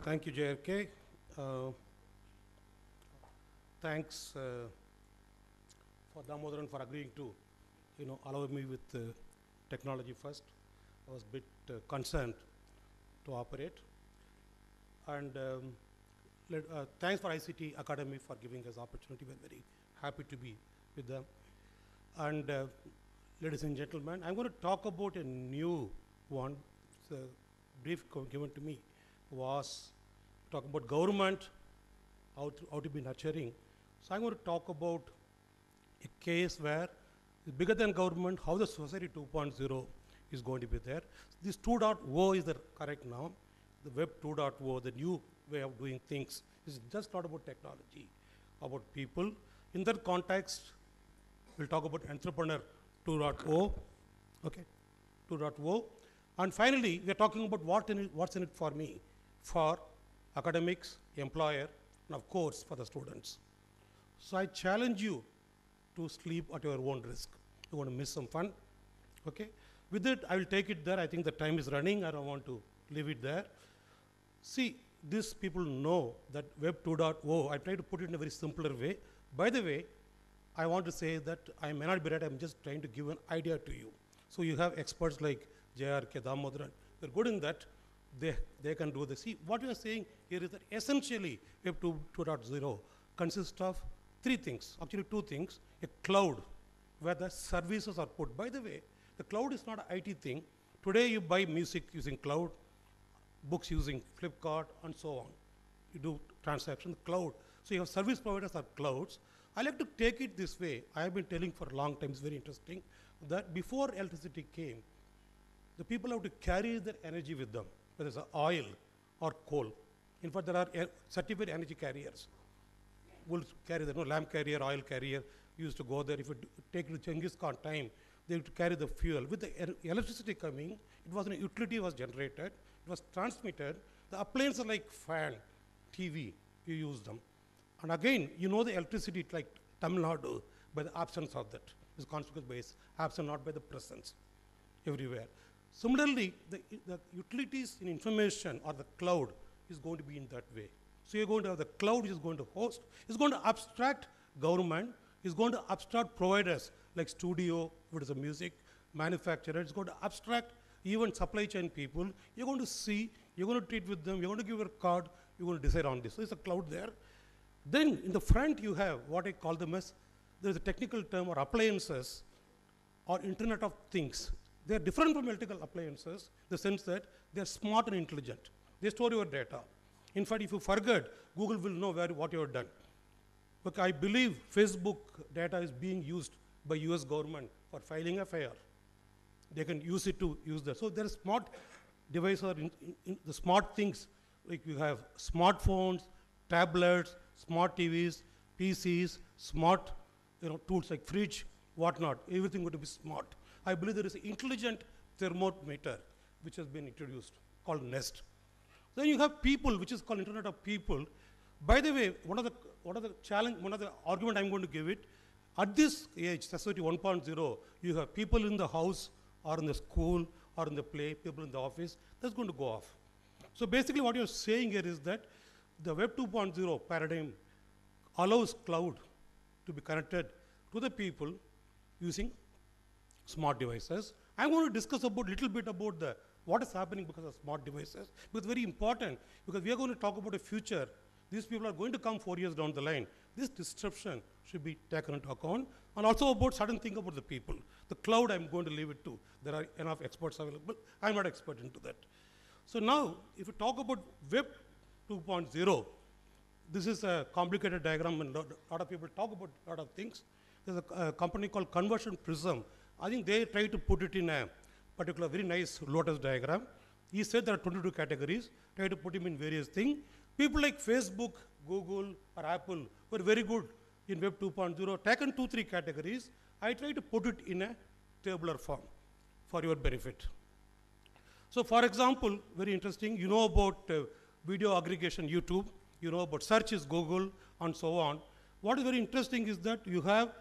Thank you, JRK. Thanks for Damodaran for agreeing to, allow me with technology first. I was a bit concerned to operate. And thanks for ICT Academy for giving us opportunity. We're very happy to be with them. And ladies and gentlemen, I'm going to talk about a new one. It's a brief given to me was talk about government, how to be nurturing. So I'm going to talk about a case where it's bigger than government, how the society 2.0 is going to be there. This 2.0 is the correct now. The web 2.0, the new way of doing things, is just not about technology, about people. In that context, we'll talk about entrepreneur 2.0, okay, 2.0. And finally, we're talking about what's in it for me, for academics, employer, and of course, for the students. So I challenge you to sleep at your own risk. You want to miss some fun, okay? With it, I will take it there. I think the time is running. I don't want to leave it there. See, these people know that Web 2.0, I try to put it in a very simpler way. By the way, I want to say that I may not be right. I'm just trying to give an idea to you. So you have experts like JRK, Damodaran. They're good in that. They can do this. See, what we are saying here is that essentially Web 2.0 consists of three things, actually two things. A cloud where the services are put. By the way, the cloud is not an IT thing. Today you buy music using cloud, books using Flipkart, and so on. You do transactions, cloud. So you have service providers are clouds. I like to take it this way. I have been telling for a long time, it's very interesting, that before electricity came, the people have to carry their energy with them, whether it's oil or coal. In fact, there are certified energy carriers. Will carry the lamp carrier, oil carrier, used to go there. If you take the Genghis Khan time, they would carry the fuel. With the electricity coming, it was a utility was generated, it was transmitted. The appliances like fan, TV, you use them. And again, the electricity like Tamil Nadu by the absence of that. It's consequence based, absent not by the presence everywhere. Similarly, the utilities in information or the cloud is going to be in that way. So you're going to have the cloud is going to host, it's going to abstract government, it's going to abstract providers like studio, if it is a music, manufacturer, it's going to abstract even supply chain people. You're going to see, you're going to treat with them, you're going to give a card, you're going to decide on this. So it's a cloud there. Then in the front you have what I call them as, there's a technical term or appliances or Internet of Things. They are different from electrical appliances in the sense that they are smart and intelligent. They store your data. In fact, if you forget, Google will know what you have done. Look, I believe Facebook data is being used by US government for filing a FIR. They can use it to use that. So there are smart devices, or the smart things, like you have smartphones, tablets, smart TVs, PCs, smart tools like fridge, whatnot, everything going to be smart. I believe there is an intelligent thermometer which has been introduced called Nest. Then you have people, which is called Internet of People. By the way, one of the argument I'm going to give it, at this age, society 1.0, you have people in the house or in the school or in the play, people in the office, that's going to go off. So basically what you're saying here is that the Web 2.0 paradigm allows cloud to be connected to the people using smart devices. I'm going to discuss a little bit about what is happening because of smart devices, because it's very important, because we are going to talk about a future. These people are going to come 4 years down the line. This disruption should be taken into account, and also about certain thing about the people. The cloud, I'm going to leave it to. There are enough experts available. I'm not expert into that. So now, if you talk about Web 2.0, this is a complicated diagram, and a lot of people talk about a lot of things. There's a company called Conversion Prism. I think they try to put it in a particular very nice lotus diagram. He said there are 22 categories, try to put him in various things. People like Facebook, Google, or Apple were very good in Web 2.0, taken 2-3 categories. I try to put it in a tabular form for your benefit. So for example, very interesting, you know about video aggregation, YouTube, you know about search is Google, and so on. What is very interesting is that you have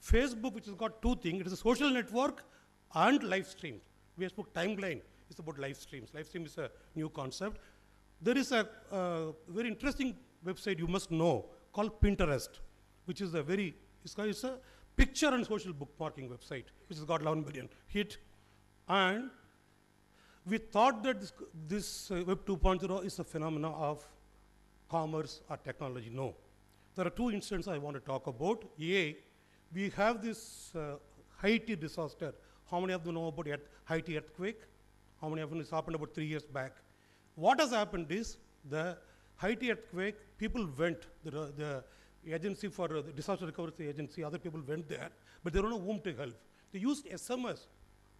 Facebook, which has got two things. It is a social network and live stream. We have spoke timeline, it's about live streams. Live stream is a new concept. There is a very interesting website you must know called Pinterest, which is a very, it's a picture and social bookmarking website, which has got 11 million hit. And we thought that this Web 2.0 is a phenomena of commerce or technology. No. There are two instances I want to talk about. A, we have this Haiti disaster. How many of them know about Haiti earthquake? How many of them? It's happened about 3 years back. What has happened is the Haiti earthquake, people went, the agency for the disaster recovery agency, other people went there, but they don't know whom to help. They used SMS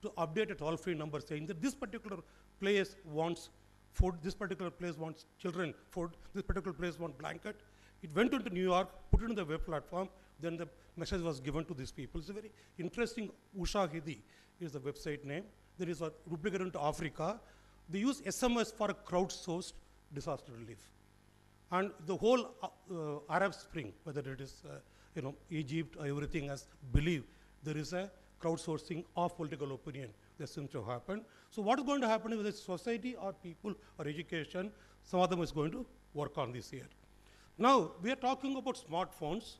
to update a toll-free number saying that this particular place wants food, this particular place wants children food, this particular place wants blanket. It went into New York, put it on the web platform, then the message was given to these people. It's a very interesting, Ushahidi is the website name. There is a duplicate into Africa. They use SMS for a crowdsourced disaster relief. And the whole Arab Spring, whether it is Egypt or everything has believed there is a crowdsourcing of political opinion that seems to have happened. So what is going to happen with society or people or education? Some of them is going to work on this here. Now, we are talking about smartphones.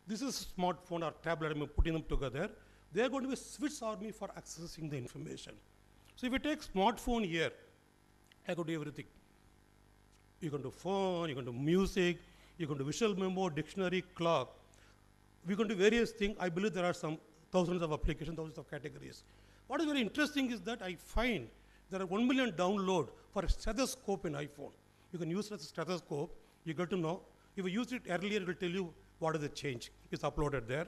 This is a smartphone or tablet, I'm putting them together. They are going to be a Swiss army for accessing the information. So if you take smartphone here, I could do everything. You can do phone, you can do music, you can do visual memo, dictionary, clock. We can do various things. I believe there are some thousands of applications, thousands of categories. What is very interesting is that I find there are 1 million download for a stethoscope in iPhone. You can use it as a stethoscope. You get to know. If you used it earlier, it will tell you what is the change. It's uploaded there.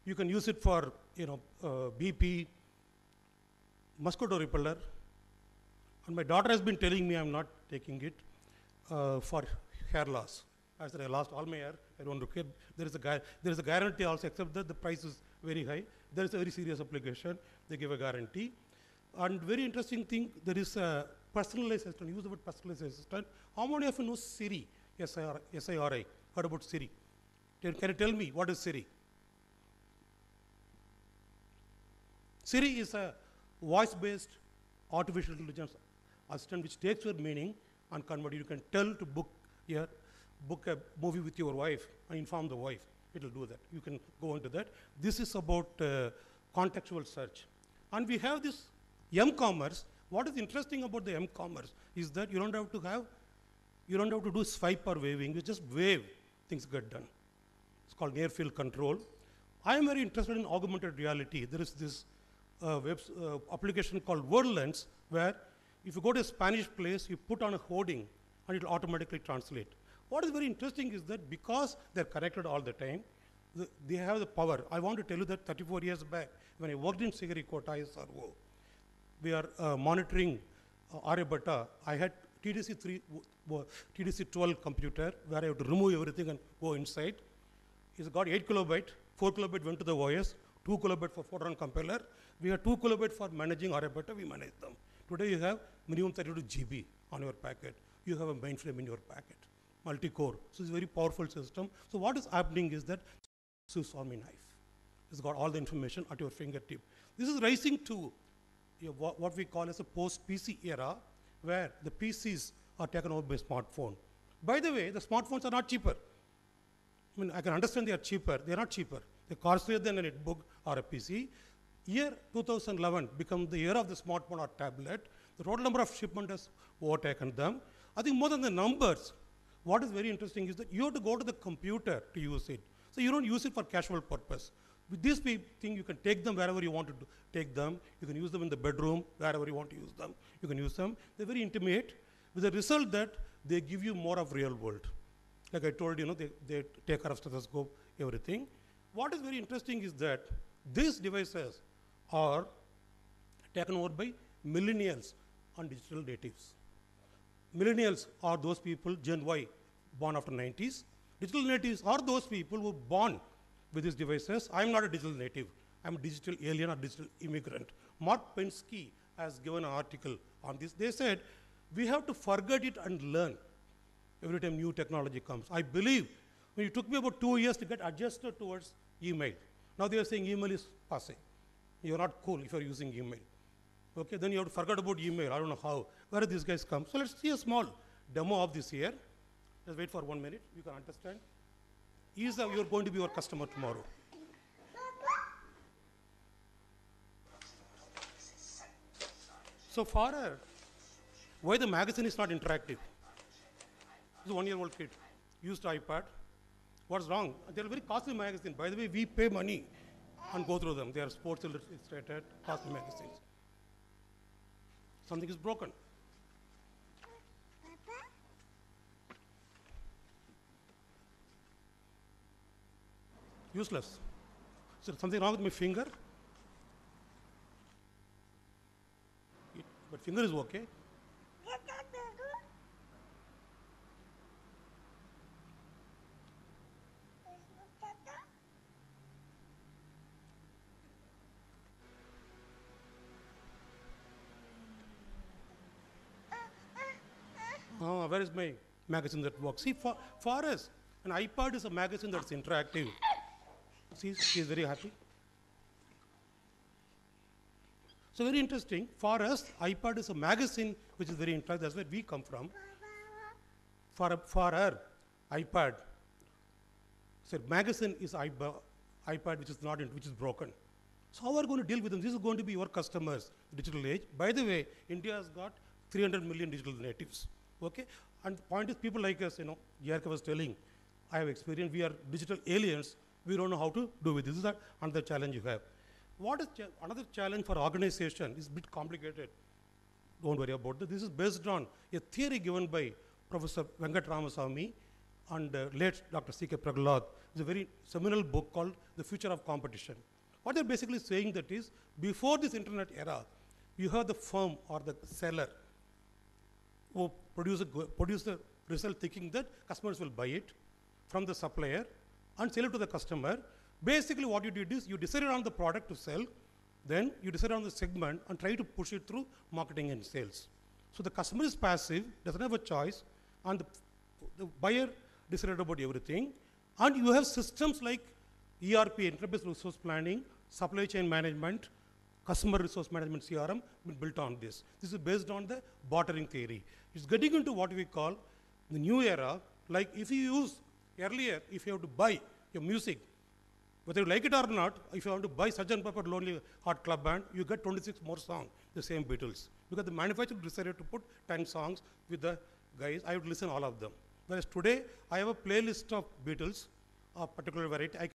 You can use it for BP, mosquito repeller. And my daughter has been telling me I'm not taking it for hair loss. I said I lost all my hair. I don't care. There is a guarantee also, except that the price is very high. There is a very serious application. They give a guarantee. And very interesting thing, there is a personalized assistant. Use the word personalized assistant. How many of you know Siri? SIRI. Heard about Siri? Can you tell me what is Siri? Siri is a voice-based artificial intelligence assistant which takes your meaning and convert it. You can tell to book a movie with your wife and inform the wife. It will do that. You can go into that. This is about contextual search. And we have this M-commerce. What is interesting about the M-commerce is that you don't have to do swipe or waving. You just wave, things get done. It's called near field control. I am very interested in augmented reality. There is this application called WordLens, where if you go to a Spanish place, you put on a hoarding and it will automatically translate. What is very interesting is that because they're connected all the time, they have the power. I want to tell you that 34 years back, when I worked in Sigarikota ISRO, we are monitoring Aryabhatta. I had TDC 12 computer where I have to remove everything and go inside. It's got 8 kilobyte, 4 kilobyte went to the OS, 2 kilobyte for photon compiler. We have 2 kilobyte for managing Aryabhatta, we manage them. Today you have minimum 32 GB on your packet. You have a mainframe in your packet, multi-core. So it's a very powerful system. So what is happening is that Swiss Army knife. It's got all the information at your fingertip. This is rising to what we call as a post-PC era, where the PCs are taken over by smartphone. By the way, the smartphones are not cheaper. I mean, I can understand they are cheaper. They are not cheaper. They're costlier than a netbook or a PC. Year 2011 becomes the year of the smartphone or tablet. The total number of shipment has overtaken them. I think more than the numbers, what is very interesting is that you have to go to the computer to use it. So you don't use it for casual purpose. With this thing, you can take them wherever you want to take them. You can use them in the bedroom, wherever you want to use them. You can use them. They're very intimate, with the result that they give you more of real world. Like I told you, they take care of stethoscope, everything. What is very interesting is that these devices are taken over by millennials and digital natives. Millennials are those people, Gen Y, born after 90s. Digital natives are those people who are born with these devices. I'm not a digital native. I'm a digital alien or digital immigrant. Mark Pensky has given an article on this. They said, we have to forget it and learn every time new technology comes. I believe when it took me about 2 years to get adjusted towards email. Now they are saying email is passé. You're not cool if you're using email. Okay, then you have to forget about email. I don't know how. Where do these guys come? So let's see a small demo of this here. Just wait for 1 minute, you can understand. You're going to be your customer tomorrow. So for her, why the magazine is not interactive? This is a 1-year-old kid, used iPad. What's wrong? They're very costly magazines. By the way, we pay money and go through them. They are Sports Illustrated, costly magazines. Something is broken. Useless. Is there something wrong with my finger? But finger is okay. Oh, where is my magazine that works? See, for us, an iPad is a magazine that's interactive. See, she's very happy. So very interesting. For us, iPad is a magazine which is very interactive. That's where we come from. For her, iPad, so magazine is iPad which is not which is broken. So how are we going to deal with them? This is going to be your customers, digital age. By the way, India has got 300 million digital natives. Okay, and the point is, people like us, Yarka was telling, I have experience. We are digital aliens. We don't know how to do with this. This is another challenge you have. What is another challenge for organization is a bit complicated. Don't worry about this. This is based on a theory given by Professor Venkat Ramasamy and late Dr. C.K. Prahlad. It's a very seminal book called The Future of Competition. What they're basically saying that is, before this internet era, you have the firm or the seller who produce the result thinking that customers will buy it from the supplier and sell it to the customer. Basically what you did is you decided on the product to sell, then you decided on the segment and try to push it through marketing and sales. So the customer is passive, doesn't have a choice, and the buyer decided about everything. And you have systems like ERP, Enterprise Resource Planning, Supply Chain Management, Customer Resource Management, CRM, been built on this. This is based on the bartering theory. It's getting into what we call the new era. Like if you use earlier, if you have to buy your music, whether you like it or not, if you want to buy Sgt. Pepper Lonely Heart Club Band, you get 26 more songs, the same Beatles. Because the manufacturer decided to put 10 songs with the guys, I would listen all of them. Whereas today, I have a playlist of Beatles, a particular variety. I